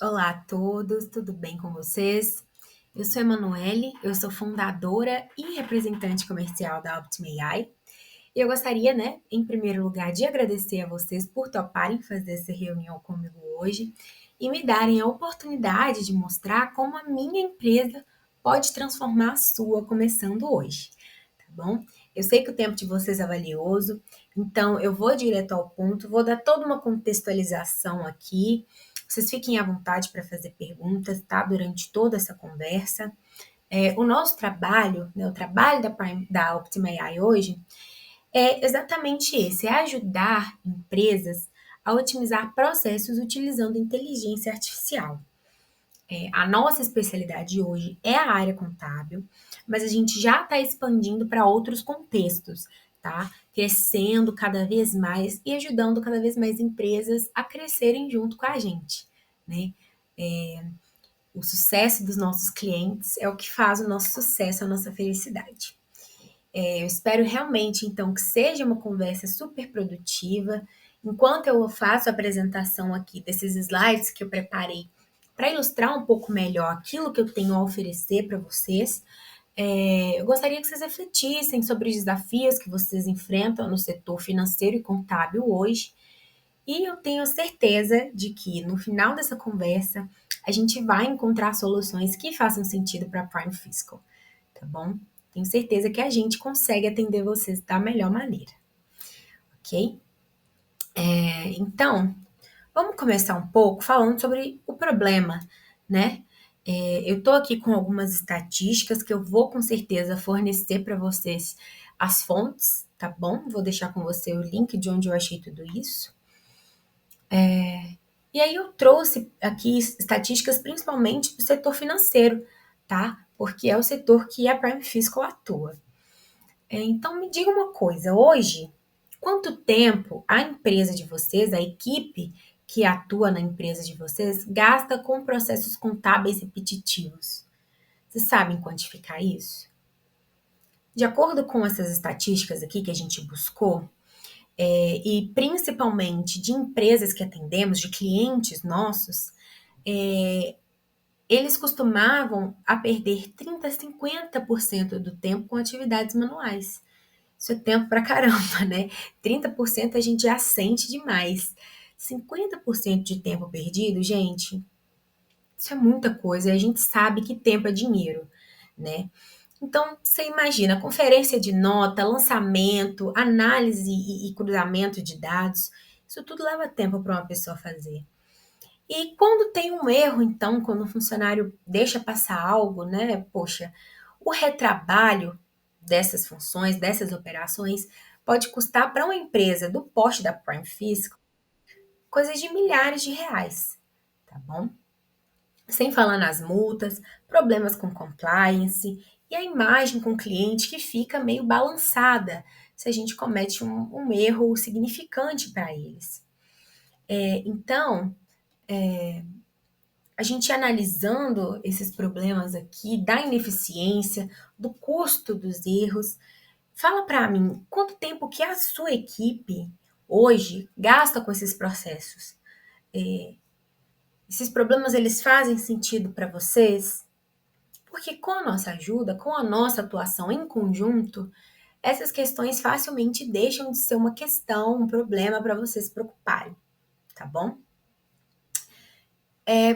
Olá a todos, tudo bem com vocês? Eu sou Emanuele, eu sou fundadora e representante comercial da Optima AI. E eu gostaria, em primeiro lugar, de agradecer a vocês por toparem fazer essa reunião comigo hoje e me darem a oportunidade de mostrar como a minha empresa pode transformar a sua começando hoje, tá bom? Eu sei que o tempo de vocês é valioso, então eu vou direto ao ponto, vou dar toda uma contextualização aqui. Vocês fiquem à vontade para fazer perguntas, tá? Durante toda essa conversa. O nosso trabalho, o trabalho da Optima AI hoje, é exatamente esse: é ajudar empresas a otimizar processos utilizando inteligência artificial. A nossa especialidade hoje é a área contábil, mas a gente já está expandindo para outros contextos, tá? Crescendo cada vez mais e ajudando cada vez mais empresas a crescerem junto com a gente, né? O sucesso dos nossos clientes é o que faz o nosso sucesso, a nossa felicidade. Eu espero realmente, então, que seja uma conversa super produtiva. Enquanto eu faço a apresentação aqui desses slides que eu preparei para ilustrar um pouco melhor aquilo que eu tenho a oferecer para vocês, eu gostaria que vocês refletissem sobre os desafios que vocês enfrentam no setor financeiro e contábil hoje. E eu tenho certeza de que no final dessa conversa a gente vai encontrar soluções que façam sentido para a Prime Fiscal, tá bom? Tenho certeza que a gente consegue atender vocês da melhor maneira, ok? Então, vamos começar um pouco falando sobre o problema, né? Eu estou aqui com algumas estatísticas que eu vou com certeza fornecer para vocês as fontes, tá bom? Vou deixar com você o link de onde eu achei tudo isso. E aí eu trouxe aqui estatísticas principalmente do setor financeiro, tá? Porque é o setor que a Prime Fiscal atua. Então me diga uma coisa, hoje, quanto tempo a empresa de vocês, a equipe que atua na empresa de vocês, gasta com processos contábeis repetitivos? Vocês sabem quantificar isso? De acordo com essas estatísticas aqui que a gente buscou, e principalmente de empresas que atendemos, de clientes nossos, eles costumavam a perder 30 a 50% do tempo com atividades manuais. Isso é tempo pra caramba, né? 30% a gente já sente demais. 50% de tempo perdido, gente, isso é muita coisa. E a gente sabe que tempo é dinheiro, né? Então, você imagina, conferência de nota, lançamento, análise e cruzamento de dados, isso tudo leva tempo para uma pessoa fazer. E quando tem um erro, então, quando o funcionário deixa passar algo, né? Poxa, o retrabalho dessas funções, dessas operações, pode custar para uma empresa do porte da Prime Fiscal coisas de milhares de reais, tá bom? Sem falar nas multas, problemas com compliance e a imagem com o cliente que fica meio balançada se a gente comete um erro significante para eles. Então, a gente analisando esses problemas aqui, da ineficiência, do custo dos erros, fala para mim, quanto tempo que a sua equipe hoje gasta com esses processos? Esses problemas eles fazem sentido para vocês? Porque com a nossa ajuda, com a nossa atuação em conjunto, essas questões facilmente deixam de ser uma questão, um problema para vocês se preocuparem, tá bom?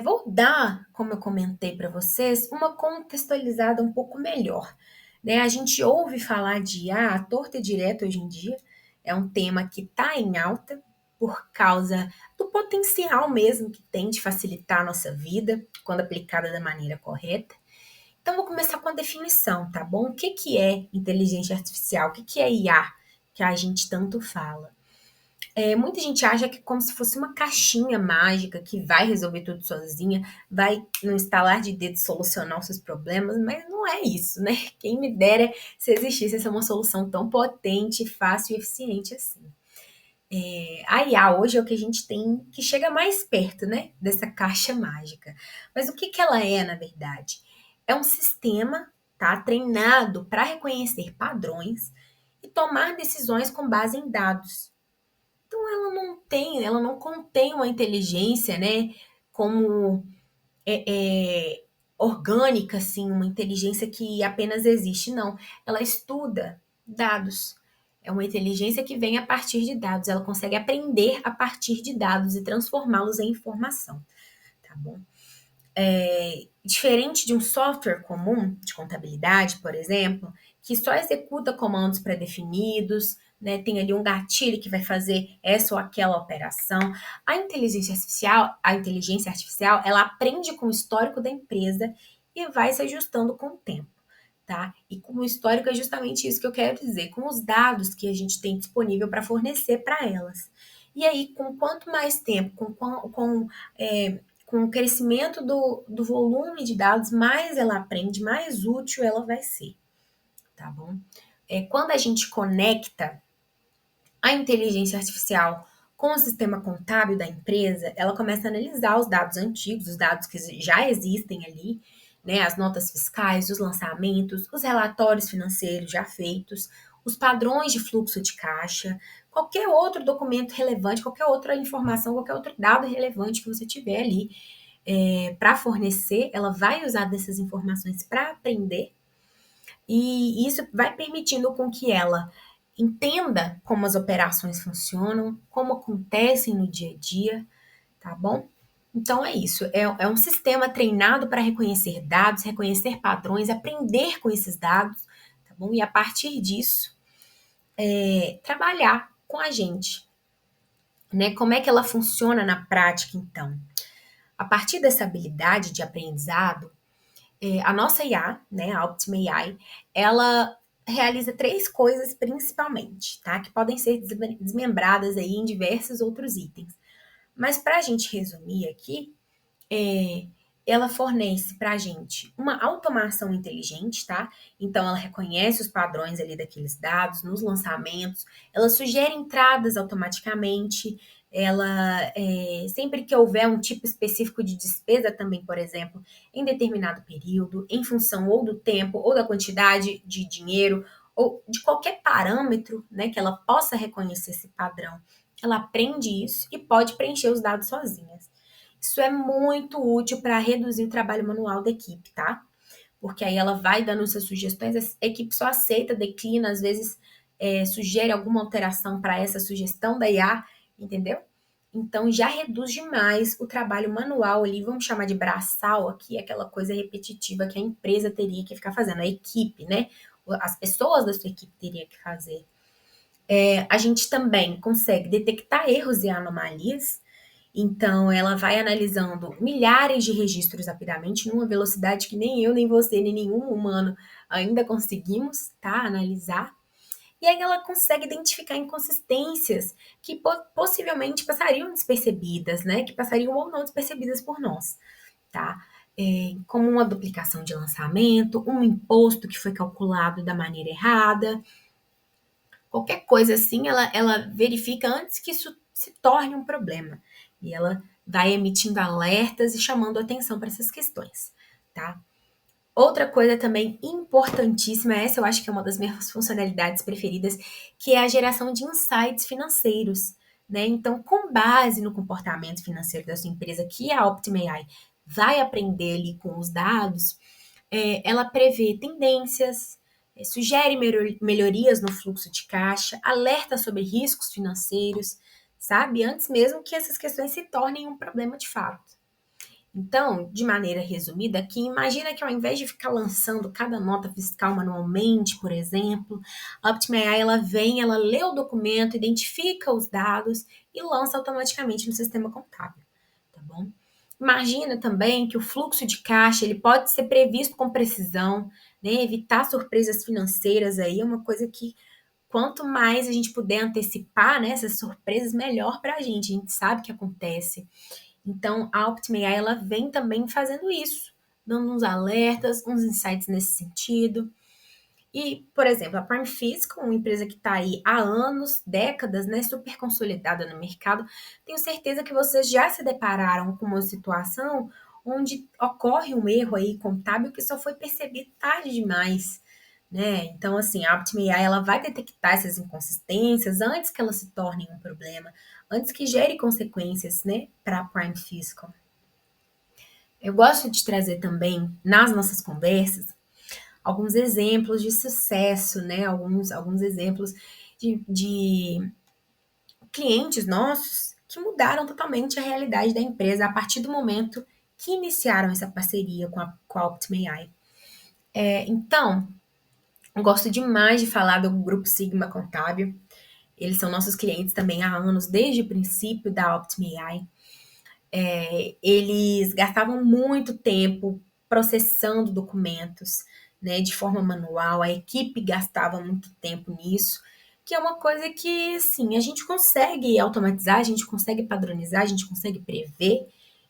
Vou dar, como eu comentei para vocês, uma contextualizada um pouco melhor. Né? A gente ouve falar de IA à torta e direto hoje em dia, é um tema que está em alta por causa do potencial mesmo que tem de facilitar a nossa vida quando aplicada da maneira correta. Então, vou começar com a definição, tá bom? O que, que é inteligência artificial? O que, que é IA, que a gente tanto fala? Muita gente acha que é como se fosse uma caixinha mágica que vai resolver tudo sozinha, vai, no estalar de dedos, solucionar os seus problemas, mas não é isso, né? Quem me dera se existisse essa uma solução tão potente, fácil e eficiente assim. A IA hoje é o que a gente tem que chega mais perto, né, dessa caixa mágica. Mas o que, que ela é, na verdade? É um sistema, tá, treinado para reconhecer padrões e tomar decisões com base em dados. Então ela não contém uma inteligência, né, como orgânica, assim, uma inteligência que apenas existe. Não, ela estuda dados. É uma inteligência que vem a partir de dados. Ela consegue aprender a partir de dados e transformá-los em informação, tá bom? Diferente de um software comum de contabilidade, por exemplo, que só executa comandos pré-definidos, né, tem ali um gatilho que vai fazer essa ou aquela operação. A inteligência artificial, ela aprende com o histórico da empresa e vai se ajustando com o tempo, tá? E com o histórico é justamente isso que eu quero dizer, com os dados que a gente tem disponível para fornecer para elas. E aí, com quanto mais tempo, com o crescimento do volume de dados, mais ela aprende, mais útil ela vai ser, tá bom? Quando a gente conecta a inteligência artificial com o sistema contábil da empresa, ela começa a analisar os dados antigos, os dados que já existem ali, né, as notas fiscais, os lançamentos, os relatórios financeiros já feitos, os padrões de fluxo de caixa, qualquer outro documento relevante, qualquer outra informação, qualquer outro dado relevante que você tiver ali para fornecer, ela vai usar dessas informações para aprender e isso vai permitindo com que ela entenda como as operações funcionam, como acontecem no dia a dia, tá bom? Então é isso, é um sistema treinado para reconhecer dados, reconhecer padrões, aprender com esses dados, tá bom? E a partir disso, trabalhar com a gente, né? Como é que ela funciona na prática, então? A partir dessa habilidade de aprendizado, a nossa IA, né, a Optima AI, ela realiza três coisas principalmente, tá? Que podem ser desmembradas aí em diversos outros itens. Mas para a gente resumir aqui, é, ela fornece para a gente uma automação inteligente, tá? Então, ela reconhece os padrões ali daqueles dados nos lançamentos, ela sugere entradas automaticamente, sempre que houver um tipo específico de despesa também, por exemplo, em determinado período, em função ou do tempo ou da quantidade de dinheiro ou de qualquer parâmetro, né, que ela possa reconhecer esse padrão, ela aprende isso e pode preencher os dados sozinhas. Isso é muito útil para reduzir o trabalho manual da equipe, tá? Porque aí ela vai dando suas sugestões, a equipe só aceita, declina, às vezes sugere alguma alteração para essa sugestão da IA, entendeu? Então já reduz demais o trabalho manual ali, vamos chamar de braçal aqui, aquela coisa repetitiva que a empresa teria que ficar fazendo, a equipe, né? As pessoas da sua equipe teriam que fazer. A gente também consegue detectar erros e anomalias, então, ela vai analisando milhares de registros rapidamente, numa velocidade que nem eu, nem você, nem nenhum humano ainda conseguimos, tá? Analisar. E aí ela consegue identificar inconsistências que possivelmente passariam despercebidas, né? Que passariam ou não despercebidas por nós, tá? Como uma duplicação de lançamento, um imposto que foi calculado da maneira errada, qualquer coisa assim, ela verifica antes que isso se torne um problema. E ela vai emitindo alertas e chamando atenção para essas questões, tá? Outra coisa também importantíssima, essa eu acho que é uma das minhas funcionalidades preferidas, que é a geração de insights financeiros, né? Então, com base no comportamento financeiro da sua empresa, que a OptimAI vai aprender ali com os dados, ela prevê tendências, sugere melhorias no fluxo de caixa, alerta sobre riscos financeiros, sabe? Antes mesmo que essas questões se tornem um problema de fato. Então, de maneira resumida, aqui, imagina que ao invés de ficar lançando cada nota fiscal manualmente, por exemplo, a OptimAI ela lê o documento, identifica os dados e lança automaticamente no sistema contábil, tá bom? Imagina também que o fluxo de caixa ele pode ser previsto com precisão, né? Evitar surpresas financeiras aí é uma coisa que quanto mais a gente puder antecipar, né, essas surpresas, melhor para a gente sabe que acontece. Então, a OptimAI, ela vem também fazendo isso, dando uns alertas, uns insights nesse sentido. E, por exemplo, a Prime Fiscal, uma empresa que está aí há anos, décadas, né, super consolidada no mercado, tenho certeza que vocês já se depararam com uma situação onde ocorre um erro aí contábil que só foi percebido tarde demais, né? Então, assim, a OptimAI, ela vai detectar essas inconsistências antes que elas se tornem um problema, antes que gere consequências, né, para a Prime Fiscal. Eu gosto de trazer também, nas nossas conversas, alguns exemplos de sucesso, né? Alguns exemplos de clientes nossos que mudaram totalmente a realidade da empresa a partir do momento que iniciaram essa parceria com a OptimAI. Então, eu gosto demais de falar do Grupo Sigma Contábil. Eles são nossos clientes também há anos, desde o princípio da OptimAI. Eles gastavam muito tempo processando documentos, né, de forma manual. A equipe gastava muito tempo nisso, que é uma coisa que, sim, a gente consegue automatizar, a gente consegue padronizar, a gente consegue prever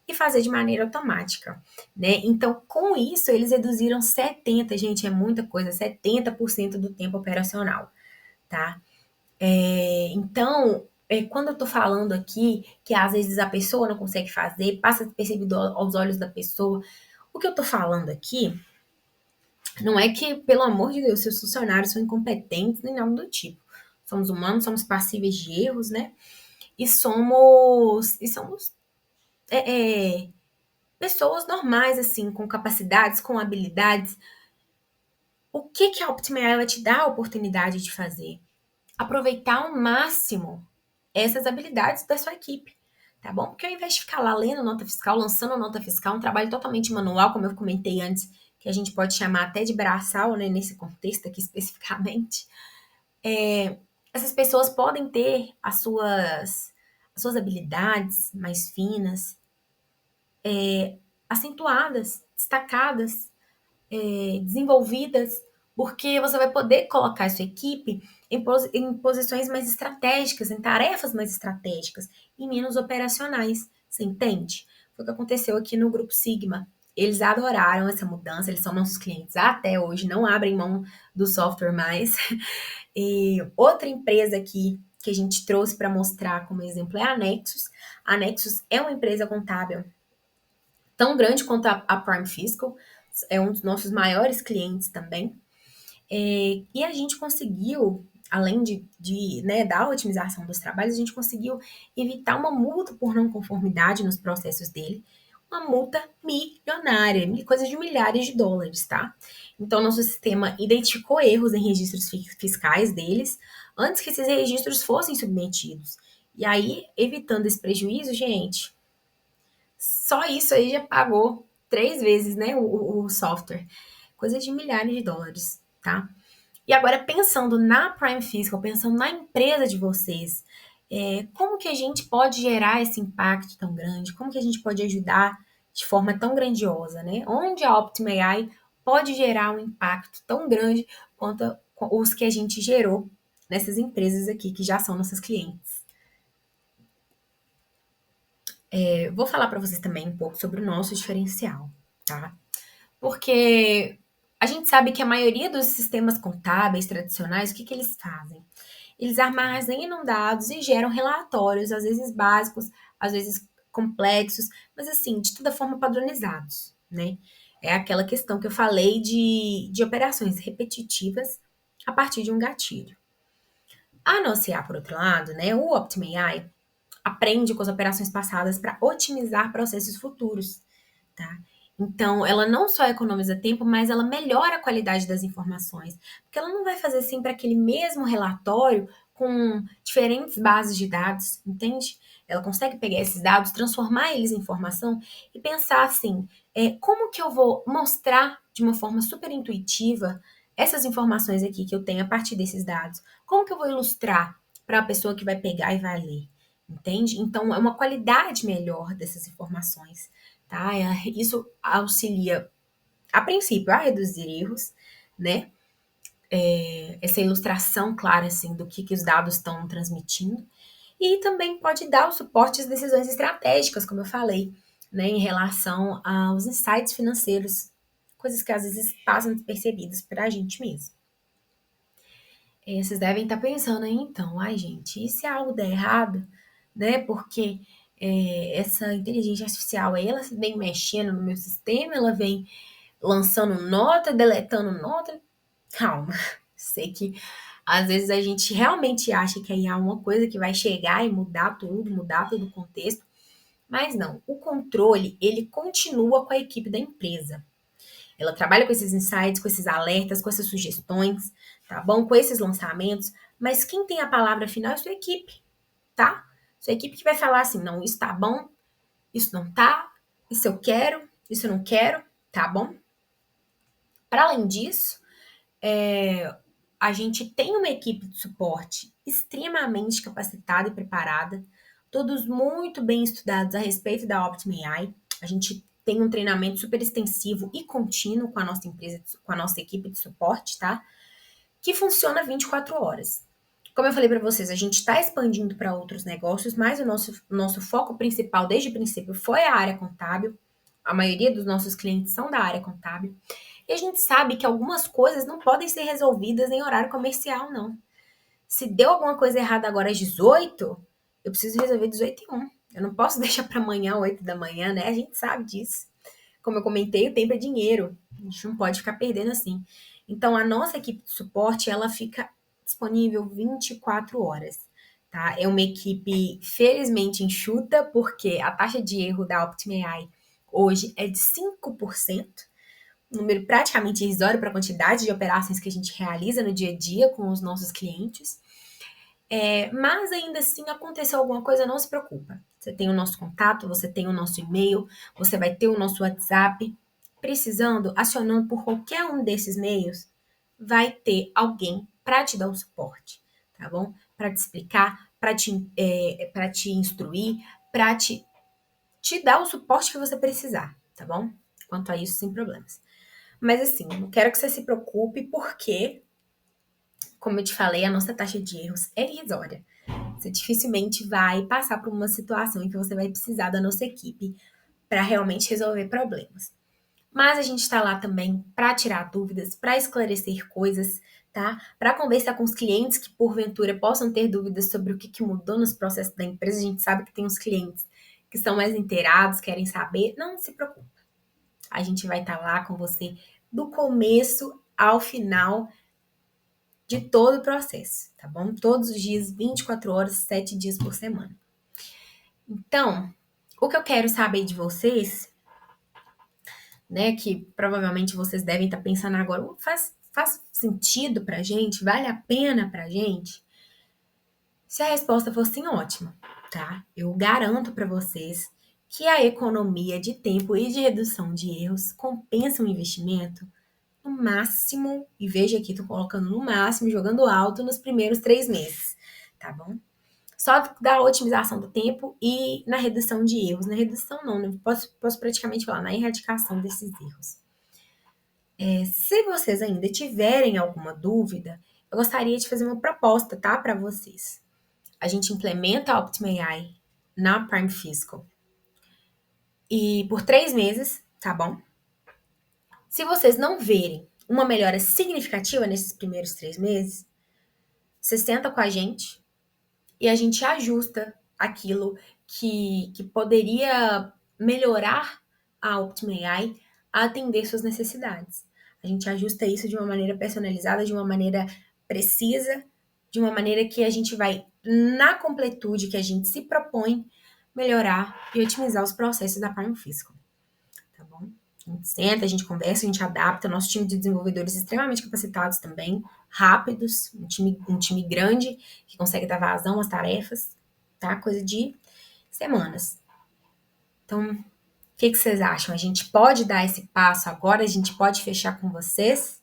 e fazer de maneira automática, né? Então, com isso, eles reduziram 70, gente, é muita coisa, 70% do tempo operacional, tá? Então, quando eu tô falando aqui que às vezes a pessoa não consegue fazer, passa despercebido aos olhos da pessoa, o que eu tô falando aqui não é que, pelo amor de Deus, seus funcionários são incompetentes nem nada do tipo. Somos humanos, somos passíveis de erros, né? E somos é, é, pessoas normais, assim, com capacidades, com habilidades. O que que a OptimAI vai te dar a oportunidade de fazer? Aproveitar ao máximo essas habilidades da sua equipe, tá bom? Porque ao invés de ficar lá lendo nota fiscal, lançando nota fiscal, um trabalho totalmente manual, como eu comentei antes, que a gente pode chamar até de braçal, né, nesse contexto aqui especificamente, essas pessoas podem ter as suas habilidades mais finas, acentuadas, destacadas, desenvolvidas, porque você vai poder colocar a sua equipe em posições mais estratégicas, em tarefas mais estratégicas e menos operacionais. Você entende? Foi o que aconteceu aqui no Grupo Sigma. Eles adoraram essa mudança, eles são nossos clientes até hoje, não abrem mão do software mais. E outra empresa aqui que a gente trouxe para mostrar como exemplo é a Nexus. A Nexus é uma empresa contábil tão grande quanto a Prime Fiscal, é um dos nossos maiores clientes também. E a gente conseguiu, além né, da otimização dos trabalhos, a gente conseguiu evitar uma multa por não conformidade nos processos dele, uma multa milionária, coisa de milhares de dólares, tá? Então, nosso sistema identificou erros em registros fiscais deles antes que esses registros fossem submetidos. E aí, evitando esse prejuízo, gente, só isso aí já pagou 3 vezes, né, o software. Coisa de milhares de dólares, tá? E agora, pensando na Prime Fiscal, pensando na empresa de vocês, como que a gente pode gerar esse impacto tão grande? Como que a gente pode ajudar de forma tão grandiosa, né? Onde a OptimAI pode gerar um impacto tão grande quanto os que a gente gerou nessas empresas aqui, que já são nossas clientes. Vou falar para vocês também um pouco sobre o nosso diferencial, tá? Porque a gente sabe que a maioria dos sistemas contábeis tradicionais, o que que eles fazem? Eles armazenam dados e geram relatórios, às vezes básicos, às vezes complexos, mas assim, de toda forma padronizados, né? É aquela questão que eu falei de operações repetitivas a partir de um gatilho. A nossa IA, por outro lado, né, o OptimAI, aprende com as operações passadas para otimizar processos futuros, tá? Então, ela não só economiza tempo, mas ela melhora a qualidade das informações, porque ela não vai fazer sempre aquele mesmo relatório com diferentes bases de dados, entende? Ela consegue pegar esses dados, transformar eles em informação e pensar assim, como que eu vou mostrar de uma forma super intuitiva essas informações aqui que eu tenho a partir desses dados? Como que eu vou ilustrar para a pessoa que vai pegar e vai ler? Entende? Então, é uma qualidade melhor dessas informações, tá? Isso auxilia, a princípio, a reduzir erros, né? Essa ilustração clara, assim, do que os dados estão transmitindo. E também pode dar o suporte às decisões estratégicas, como eu falei, né? Em relação aos insights financeiros, coisas que às vezes passam despercebidas para a gente mesmo. Vocês devem estar pensando aí, então, ai, gente, e se algo der errado, né? Porque essa inteligência artificial aí, ela vem mexendo no meu sistema, ela vem lançando nota, deletando nota. Calma, sei que às vezes a gente realmente acha que aí há uma coisa que vai chegar e mudar tudo o contexto, Mas não, o controle, ele continua com a equipe da empresa. Ela trabalha com esses insights, com esses alertas, com essas sugestões, tá bom? Com esses lançamentos, mas quem tem a palavra final é sua equipe, tá? Sua equipe que vai falar assim, não, isso tá bom, isso não tá, isso eu quero, isso eu não quero, tá bom? Para além disso, a gente tem uma equipe de suporte extremamente capacitada e preparada, todos muito bem estudados a respeito da Optim AI. A gente tem um treinamento super extensivo e contínuo com a nossa empresa, com a nossa equipe de suporte, tá? Que funciona 24 horas. Como eu falei para vocês, a gente está expandindo para outros negócios, mas o nosso foco principal desde o princípio foi a área contábil. A maioria dos nossos clientes são da área contábil. E a gente sabe que algumas coisas não podem ser resolvidas em horário comercial, não. Se deu alguma coisa errada agora às 18, eu preciso resolver 18 e 1. Eu não posso deixar para amanhã, 8 da manhã, né? A gente sabe disso. Como eu comentei, o tempo é dinheiro. A gente não pode ficar perdendo assim. Então, a nossa equipe de suporte, ela fica disponível 24 horas. Tá? É uma equipe, felizmente, enxuta, porque a taxa de erro da OptimAI hoje é de 5%, um número praticamente irrisório para a quantidade de operações que a gente realiza no dia a dia com os nossos clientes. Mas ainda assim, aconteceu alguma coisa, não se preocupa. Você tem o nosso contato, você tem o nosso e-mail, você vai ter o nosso WhatsApp. Precisando, acionando por qualquer um desses meios, vai ter alguém para te dar o suporte, tá bom? Para te explicar, para te instruir, para te dar o suporte que você precisar, tá bom? Quanto a isso, sem problemas. Mas assim, não quero que você se preocupe, porque, como eu te falei, a nossa taxa de erros é irrisória. Você dificilmente vai passar por uma situação em que você vai precisar da nossa equipe para realmente resolver problemas. Mas a gente está lá também para tirar dúvidas, para esclarecer coisas, tá? Para conversar com os clientes que porventura possam ter dúvidas sobre o que mudou nos processos da empresa. A gente sabe que tem uns clientes que são mais inteirados, querem saber. Não se preocupe. A gente vai estar lá com você do começo ao final de todo o processo, tá bom? Todos os dias, 24 horas, 7 dias por semana. Então, o que eu quero saber de vocês, né, que provavelmente vocês devem estar pensando agora, faz sentido pra gente? Vale a pena pra gente? Se a resposta for sim, ótimo, tá? Eu garanto para vocês que a economia de tempo e de redução de erros compensa o investimento no máximo, e veja aqui, tô colocando no máximo, jogando alto nos primeiros 3 meses, tá bom? Só da otimização do tempo e na redução de erros. Na redução não, né? Posso praticamente falar na erradicação desses erros. Se vocês ainda tiverem alguma dúvida, eu gostaria de fazer uma proposta, tá, para vocês. A gente implementa a OptimAI na Prime Fiscal e por 3 meses, tá bom? Se vocês não verem uma melhora significativa nesses primeiros 3 meses, você senta com a gente e a gente ajusta aquilo que poderia melhorar a OptimAI a atender suas necessidades. A gente ajusta isso de uma maneira personalizada, de uma maneira precisa, de uma maneira que a gente vai, na completude que a gente se propõe, melhorar e otimizar os processos da Prime Fiscal. Tá bom? A gente senta, a gente conversa, a gente adapta. Nosso time de desenvolvedores extremamente capacitados também, rápidos, um time grande que consegue dar vazão às tarefas, tá? Coisa de semanas. Então, o que vocês acham? A gente pode dar esse passo agora? A gente pode fechar com vocês?